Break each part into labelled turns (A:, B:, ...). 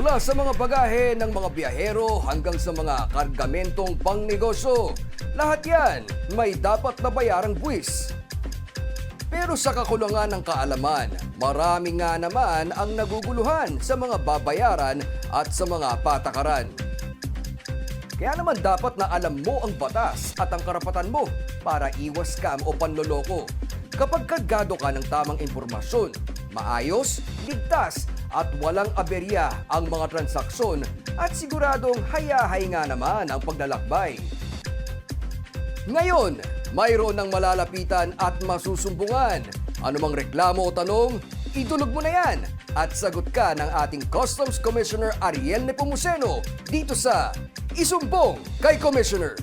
A: Mula sa mga bagahe ng mga biyahero hanggang sa mga kargamentong pangnegosyo, lahat yan may dapat na bayarang buwis. Pero sa kakulangan ng kaalaman, marami nga naman ang naguguluhan sa mga babayaran at sa mga patakaran. Kaya naman dapat na alam mo ang batas at ang karapatan mo para iwas scam o panloloko. Kapag kargado ka ng tamang impormasyon, maayos, ligtas at walang aberya ang mga transaksyon at siguradong hayahay nga naman ang paglalakbay. Ngayon, mayroon ng malalapitan at masusumbungan. Anumang reklamo o tanong, idulog mo na yan at sagot ka ng ating Customs Commissioner Ariel Nepomuceno dito sa Isumbong kay Commissioner.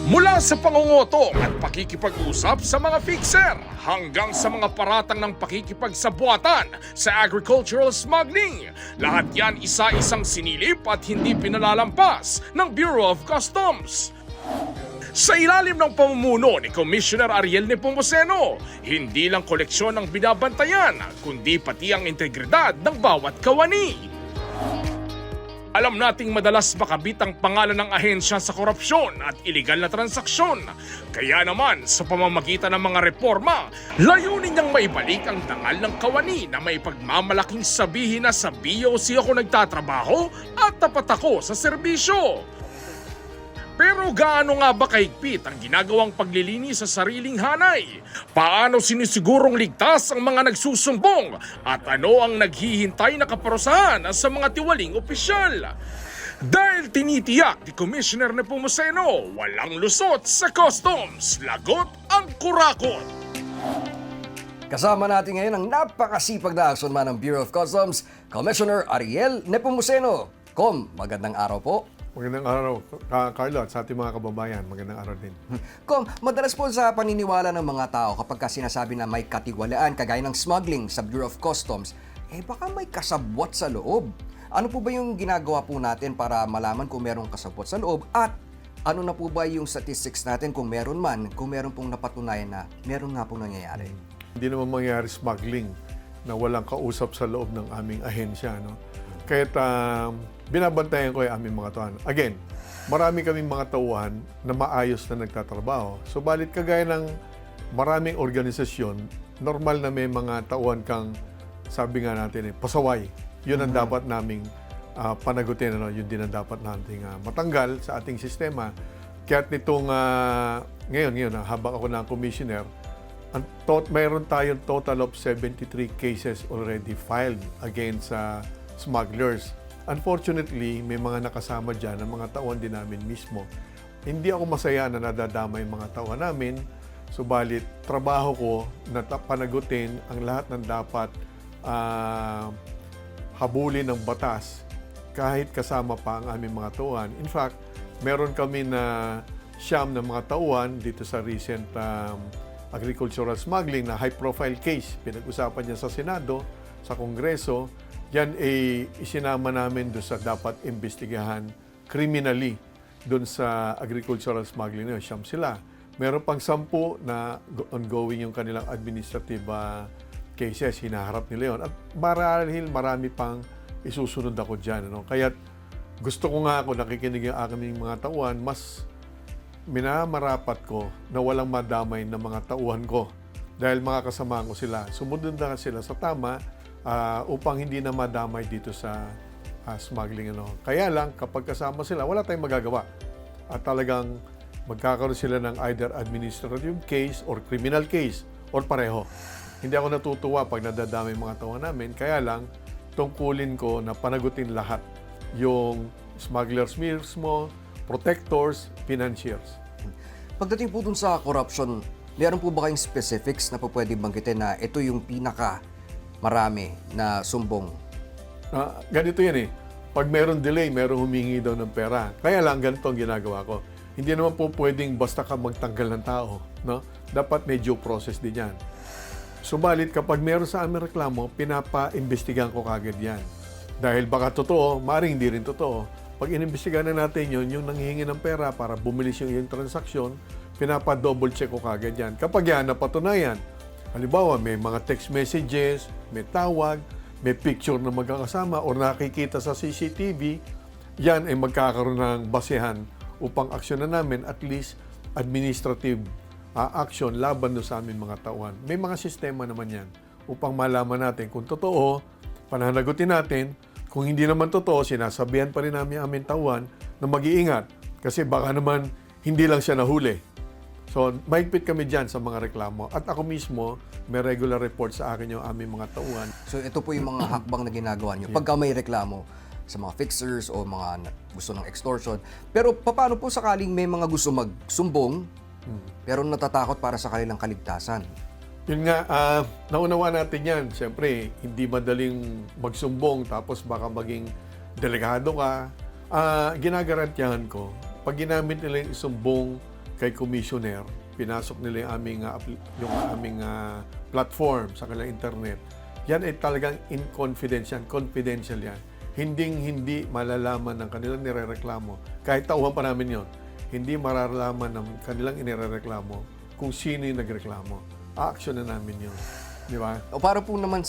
B: Mula sa pangungutong at pakikipag-usap sa mga fixer hanggang sa mga paratang ng pakikipagsabuatan sa agricultural smuggling, lahat yan isa-isang sinilip at hindi pinalalampas ng Bureau of Customs. Sa ilalim ng pamumuno ni Commissioner Ariel Nepomuceno, hindi lang koleksyon ang binabantayan, kundi pati ang integridad ng bawat kawani. Alam nating madalas makabit ang pangalan ng ahensya sa korupsyon at iligal na transaksyon. Kaya naman sa pamamagitan ng mga reforma, layunin niyang maibalik ang dangal ng kawani na may pagmamalaking sabihin na sa BOC ako nagtatrabaho at tapat ako sa serbisyo. Pero gaano nga ba kahigpit ang ginagawang paglilinis sa sariling hanay? Paano sinisigurong ligtas ang mga nagsusumbong? At ano ang naghihintay na kaparusahan sa mga tiwaling opisyal? Dahil tinitiyak ni Commissioner Nepomuceno, walang lusot sa customs, lagot ang kurakot.
A: Kasama natin ngayon ang napakasipag na aksiyonman ng Bureau of Customs, Commissioner Ariel Nepomuceno. Magandang araw po.
C: Magandang araw, Carlo, at sa ating mga kababayan. Magandang araw din.
A: Madalas po sa paniniwala ng mga tao kapag sinasabi na may katiwalaan kagaya ng smuggling sa Bureau of Customs, baka may kasabwat sa loob. Ano po ba yung ginagawa po natin para malaman kung merong kasabwat sa loob? At ano na po ba yung statistics natin kung meron pong napatunayan na meron nga pong nangyayari?
C: Hindi naman mangyayari smuggling na walang kausap sa loob ng aming ahensya, no? Kaya't binabantayan ko yung aming mga tauhan. Again, marami kaming mga tauhan na maayos na nagtatrabaho. Subalit kagaya ng maraming organisasyon, normal na may mga tauhan kang, sabi nga natin, pasaway. Yun ang dapat naming panagutin. Yun din ang dapat nating matanggal sa ating sistema. Kaya't nitong ngayon, habang ako na commissioner, mayroon tayong total of 73 cases already filed against smugglers. Unfortunately, may mga nakasama dyan ng mga tauhan din namin mismo. Hindi ako masaya na nadadama yung mga tauhan namin, subalit trabaho ko na panagutin ang lahat ng dapat habulin ng batas kahit kasama pa ang aming mga tauhan. In fact, meron kami na siyam ng mga tauhan dito sa recent agricultural smuggling na high-profile case. Pinag-usapan niya sa Senado, sa Kongreso. Yan ay isinama namin doon sa dapat imbestigahan criminally doon sa agricultural smuggling na siyam sila. Meron pang 10 na ongoing yung kanilang administrative cases, hinaharap nila yun. At marami pang isusunod ako dyan. Kaya gusto ko nga ako nakikinig yung aking mga tauhan, mas minamarapat ko na walang madamay ng mga tauhan ko. Dahil mga kasama ko sila, sumunod na sila sa tama, upang hindi na madamay dito sa smuggling. Kaya lang, kapag kasama sila, wala tayong magagawa. At talagang magkakaroon sila ng either administrative case or criminal case or pareho. Hindi ako natutuwa pag nadadamay mga tauhan namin. Kaya lang, tungkulin ko na panagutin lahat yung smugglers mismo, protectors, financiers.
A: Pagdating po dun sa corruption, meron po ba kayong specifics na po pwede banggitin na ito yung marami na sumbong?
C: Ganito yan Pag meron delay, meron humingi daw ng pera. Kaya lang, ganito ang ginagawa ko. Hindi naman po pwedeng basta ka magtanggal ng tao. No? Dapat may due process din yan. Subalit, kapag meron sa aming reklamo, pinapa-imbestigahan ko kagad yan. Dahil baka totoo, maaaring hindi rin totoo. Pag inimbestigahan na natin yun, yung nanghihingi ng pera para bumilis yung iyong transaksyon, pinapa-double check ko kagad yan. Kapag yan napatunayan, halimbawa may mga text messages, may tawag, may picture na magkakasama o nakikita sa CCTV, yan ay magkakaroon ng basehan upang aksyonan namin at least administrative action laban doon sa aming mga tauhan. May mga sistema naman yan upang malaman natin kung totoo, pananagutin natin. Kung hindi naman totoo, sinasabihan pa rin namin aming tauhan na mag-iingat kasi baka naman hindi lang siya nahuli. So, mahigpit kami dyan sa mga reklamo. At ako mismo, may regular report sa akin yung aming mga tauhan.
A: So ito po yung mga hakbang na ginagawa nyo pagka may reklamo sa mga fixers o mga gusto ng extortion. Pero paano po sakaling may mga gusto magsumbong pero natatakot para sa kanilang kaligtasan?
C: Yun nga, naunawa natin yan. Siyempre, hindi madaling magsumbong tapos baka maging delikado ka. Ginagarantiyahan ko, pag ginamit nila yung isumbong kay commissioner, pinasok nila yung aming platform sa kanilang internet, yan ay talagang in confidence yan, confidential yan. Hindi malalaman ng kanilang nirereklamo. Kahit tauhan pa namin yon, hindi maralaman ng kanilang inirereklamo kung sino yung nagreklamo. A-action na namin yun. Di ba?
A: O para po naman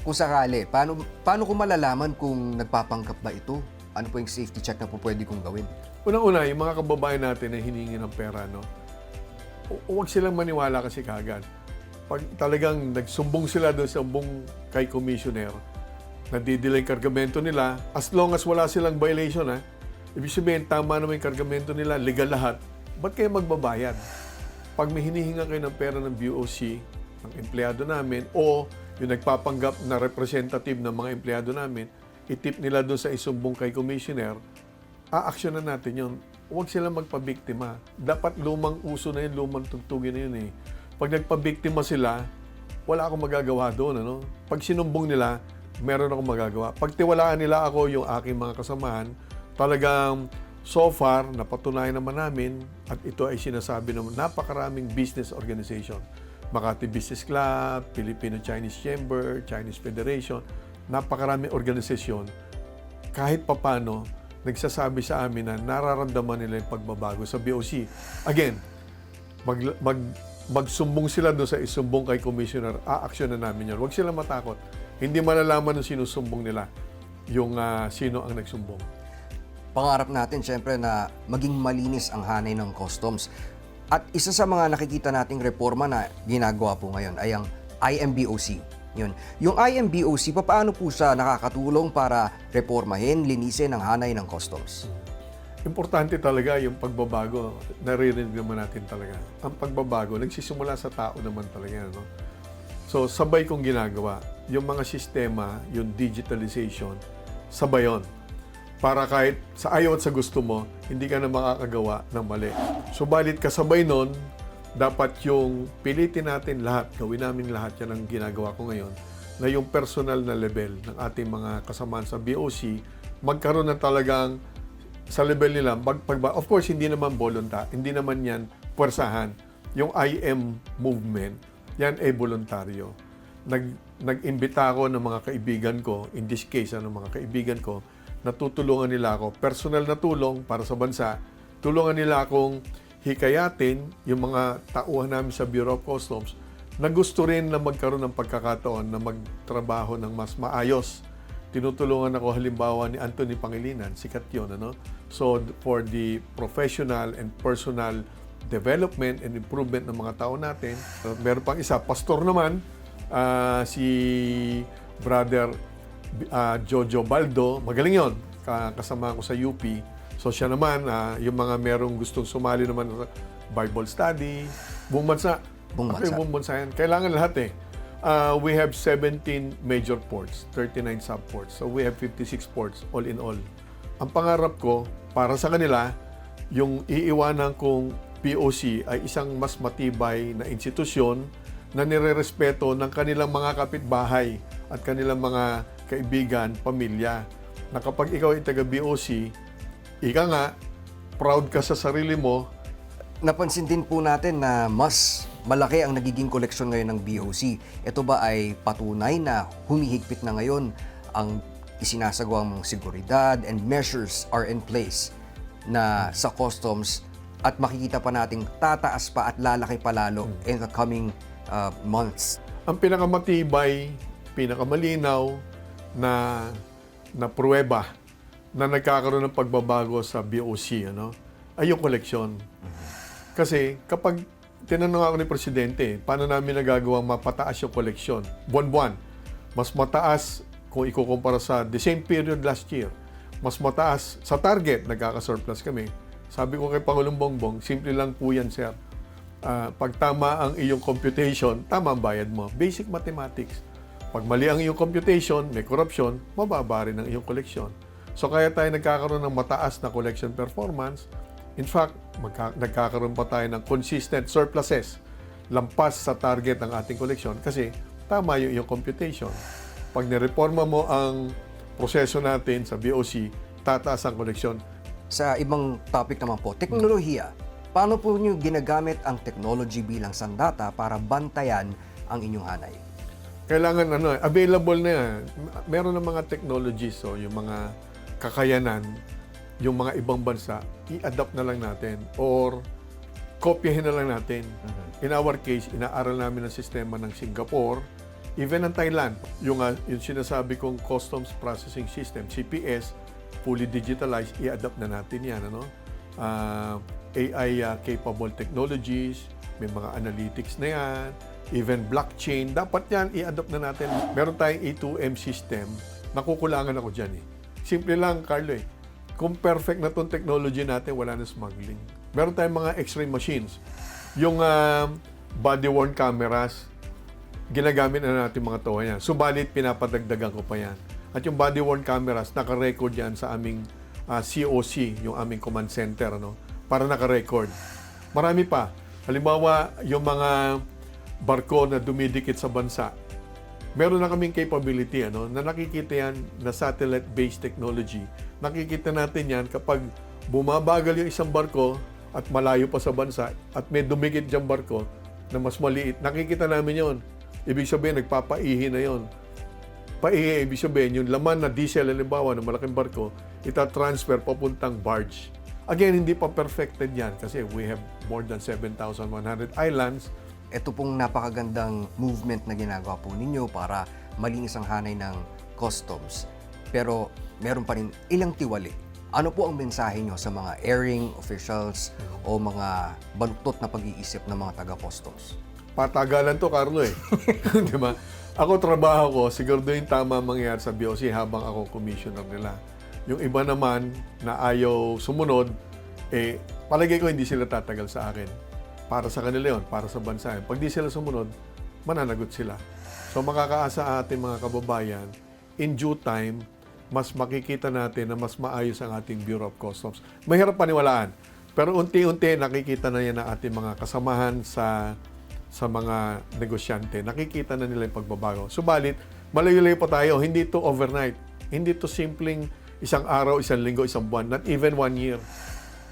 A: kung sakali, paano ko malalaman kung nagpapanggap ba ito? Ano po yung safety check na po pwede kong gawin?
C: Unang-una, yung mga kababayan natin na hiningi ng pera, no? Huwag silang maniwala kasi kagad. Pag talagang nagsumbong sila doon sa sumbong kay commissioner, nadidelay yung kargamento nila, as long as wala silang violation, ibig sabihin, tama naman yung kargamento nila, legal lahat, ba't kayo magbabayad? Pag may hinihinga kayo ng pera ng BOC, ng empleyado namin, o yung nagpapanggap na representative ng mga empleyado namin, itip nila doon sa isumbong kay commissioner, a-actionan natin yun. Huwag silang magpabiktima. Dapat lumang uso na yun, lumang tugtugin na yun eh. Pag nagpabiktima sila, wala akong magagawa doon. Ano? Pag sinumbong nila, meron akong magagawa. Pag tiwalaan nila ako, yung aking mga kasamahan, talagang so far, napatunayan naman namin, at ito ay sinasabi ng napakaraming business organization. Makati Business Club, Filipino-Chinese Chamber, Chinese Federation, napakaraming organisasyon. Kahit papano, nagsasabi sa amin na nararamdaman nila yung pagbabago sa BOC. Again, magsumbong sila doon sa isumbong kay Commissioner, a-action na namin yun. Huwag sila matakot. Hindi malalaman ng sinusumbong nila yung sino ang nagsumbong.
A: Pangarap natin, syempre, na maging malinis ang hanay ng customs. At isa sa mga nakikita nating reforma na ginagawa po ngayon ay ang IMBOC. Yun. Yung IMBOC, paano po siya nakakatulong para reformahin, linisin ang hanay ng customs?
C: Importante talaga yung pagbabago. Naririnig naman natin talaga. Ang pagbabago, nagsisimula sa tao naman talaga. No? So, sabay kong ginagawa. Yung mga sistema, yung digitalization, sabay yun. Para kahit sa ayaw at sa gusto mo, hindi ka na makakagawa ng mali. Subalit kasabay nun, dapat yung pilitin natin lahat, gawin namin lahat, yan ang ginagawa ko ngayon, na yung personal na level ng ating mga kasamaan sa BOC, magkaroon na talagang sa level nila, of course, hindi naman hindi naman yan puwersahan. Yung IM movement, yan ay voluntaryo. Nag-imbita ako ng mga kaibigan ko, in this case, ng mga kaibigan ko, natutulungan nila ako, personal na tulong para sa bansa, tulungan nila akong hikayatin yung mga tauhan namin sa Bureau of Customs na gusto rin na magkaroon ng pagkakataon na magtrabaho ng mas maayos. Tinutulungan ako halimbawa ni Anthony Pangilinan, sikat yun, ano? So, for the professional and personal development and improvement ng mga tao natin, meron pang isa, pastor naman, si Brother Jojo Baldo, magaling yon, kasama ko sa UP. So siya naman, yung mga merong gustong sumali naman sa Bible study, buong bansa. Buong bansa yan. Kailangan lahat eh. We have 17 major ports, 39 sub-ports. So we have 56 ports all in all. Ang pangarap ko, para sa kanila, yung iiwanan kong POC ay isang mas matibay na institusyon na nirerespeto ng kanilang mga kapitbahay at kanilang mga kaibigan, pamilya. Na kapag ikaw ay taga-BOC, ika nga, proud ka sa sarili mo.
A: Napansin din po natin na mas malaki ang nagiging koleksyon ngayon ng BOC. Ito ba ay patunay na humihigpit na ngayon ang isinasagawang seguridad and measures are in place na sa customs at makikita pa nating tataas pa at lalaki pa lalo in the coming months?
C: Ang pinakamatibay, pinakamalinaw na pruweba na nagkakaroon ng pagbabago sa BOC, ay yung koleksyon. Kasi kapag tinanong ako ni Presidente, paano namin nagagawang mapataas yung koleksyon? Buwan-buwan. Mas mataas kung ikukumpara sa the same period last year. Mas mataas sa target, nagkaka-surplus kami. Sabi ko kay Pangulong Bongbong, simple lang po yan, sir. Pag tama ang iyong computation, tama ang bayad mo. Basic mathematics. Pag mali ang iyong computation, may corruption, mababa rin ang iyong koleksyon. So kaya tayo nagkakaroon ng mataas na collection performance. In fact, nagkakaroon pa tayo ng consistent surpluses. Lampas sa target ng ating koleksyon kasi tama yung iyong computation. Pag nireforma mo ang proseso natin sa BOC, tataas ang koleksyon.
A: Sa ibang topic naman po, teknolohiya. Paano po niyo ginagamit ang technology bilang sandata para bantayan ang inyong hanay?
C: Kailangan available na yan. Meron ng mga technologies, yung mga kakayanan, yung mga ibang bansa, i-adapt na lang natin or kopyahin na lang natin. In our case, inaaral namin ang sistema ng Singapore, even ng Thailand. Yung sinasabi kong Customs Processing System, CPS, fully digitalized, i-adapt na natin yan. AI-capable technologies, may mga analytics na yan, even blockchain, dapat yan i-adapt na natin. Meron tayong A2M system, nakukulangan ako dyan Simple lang, Carlo Kung perfect na itong technology natin, wala na smuggling. Meron tayong mga x-ray machines. Yung body-worn cameras, ginagamit na natin mga toa yan. Subalit, pinapadagdagan ko pa yan. At yung body-worn cameras, naka-record yan sa aming COC, yung aming command center, para naka-record. Marami pa. Halimbawa, yung mga barko na dumidikit sa bansa, meron na kaming capability na nakikita yan na satellite-based technology. Nakikita natin yan kapag bumabagal yung isang barko at malayo pa sa bansa at may dumikit diyang barko na mas maliit. Nakikita namin yon. Ibig sabihin, nagpapaihi na yon. Paihi, ibig sabihin, yung laman na diesel, halimbawa, ng malaking barko, ita-transfer papuntang barge. Again, hindi pa perfected yan kasi we have more than 7,100 islands.
A: Ito pong napakagandang movement na ginagawa po ninyo para malinis ang hanay ng customs. Pero meron pa rin ilang tiwali. Ano po ang mensahe nyo sa mga airing officials o mga baluktot na pag-iisip ng mga taga-customs?
C: Patagalan to, Carlo Di ba? Ako, trabaho ko, siguro yung tama mangyayari sa BOC habang ako commissioner nila. Yung iba naman na ayaw sumunod, palagay ko hindi sila tatagal sa akin. Para sa kanila yun, para sa bansa yun. Pag di sila sumunod, mananagot sila. So makakaasa ating mga kababayan, in due time, mas makikita natin na mas maayos ang ating Bureau of Customs. Mahirap paniwalaan, pero unti-unti nakikita na yan ang ating mga kasamahan sa mga negosyante. Nakikita na nila yung pagbabago. Subalit, malayo-layo pa tayo. Hindi to overnight. Hindi to simpleng isang araw, isang linggo, isang buwan. Not even 1 year.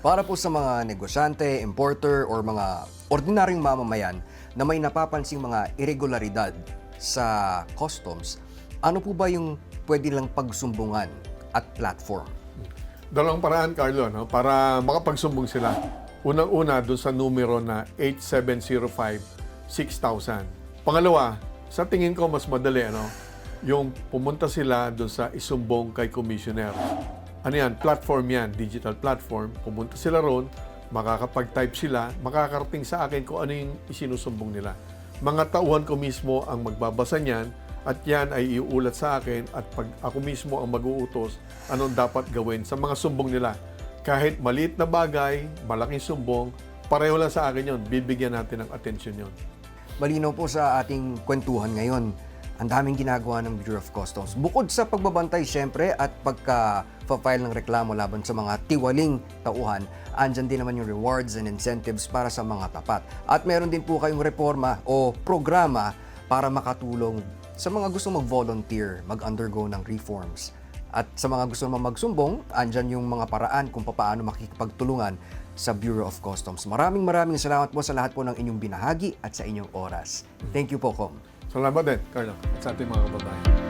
A: Para po sa mga negosyante, importer, or mga ordinaryong mamamayan na may napapansing mga irregularidad sa customs, ano po ba yung pwede lang pagsumbungan at platform?
C: Dalawang paraan, Carlo, para makapagsumbong sila. Unang-una, doon sa numero na 8705-6000. Pangalawa, sa tingin ko mas madali, yung pumunta sila doon sa isumbong kay Commissioner. Ano yan? Platform yan, digital platform. Pumunta sila roon, makakapag-type sila, makakarating sa akin kung ano yung isinusumbong nila. Mga tauhan ko mismo ang magbabasa niyan at yan ay iuulat sa akin at pag ako mismo ang mag-uutos anong dapat gawin sa mga sumbong nila. Kahit maliit na bagay, malaking sumbong, pareho lang sa akin yon. Bibigyan natin ng atensyon yon.
A: Malinaw po sa ating kwentuhan ngayon, ang daming ginagawa ng Bureau of Customs. Bukod sa pagbabantay syempre at pagka-file ng reklamo laban sa mga tiwaling tauhan, andyan din naman yung rewards and incentives para sa mga tapat. At meron din po kayong reforma o programa para makatulong sa mga gusto mag-volunteer, mag-undergo ng reforms. At sa mga gusto naman magsumbong, andyan yung mga paraan kung paano makikipagtulungan sa Bureau of Customs. Maraming salamat po sa lahat po ng inyong binahagi at sa inyong oras. Thank you po, Com.
C: Salamat din, Carlo, at sa ating mga kababayan.